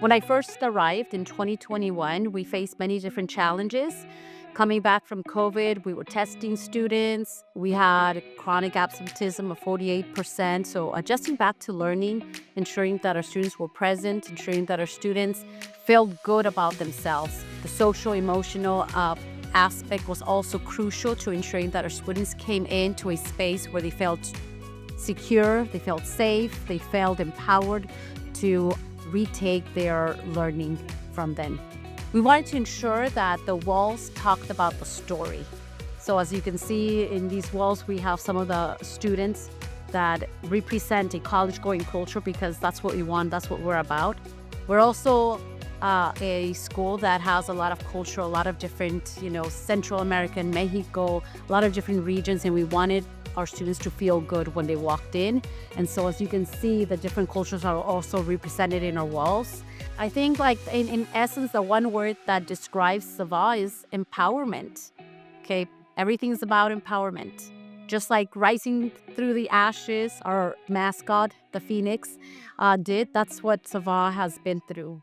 When I first arrived in 2021, we faced many different challenges. Coming back from COVID, we were testing students. We had chronic absenteeism of 48%. So, adjusting back to learning, ensuring that our students were present, ensuring that our students felt good about themselves. The social emotional aspect was also crucial to ensuring that our students came into a space where they felt secure, they felt safe, they felt empowered to retake their learning from then. We wanted to ensure that the walls talked about the story. So as you can see in these walls, we have some of the students that represent a college-going culture because that's what we want, that's what we're about. We're also a school that has a lot of culture, a lot of different, Central American, Mexico, a lot of different regions, and we wanted our students to feel good when they walked in. And so as you can see, the different cultures are also represented in our walls. I think in essence, the one word that describes SVAH is empowerment. Okay, everything's about empowerment. Just like rising through the ashes, our mascot, the phoenix, did, that's what SVAH has been through.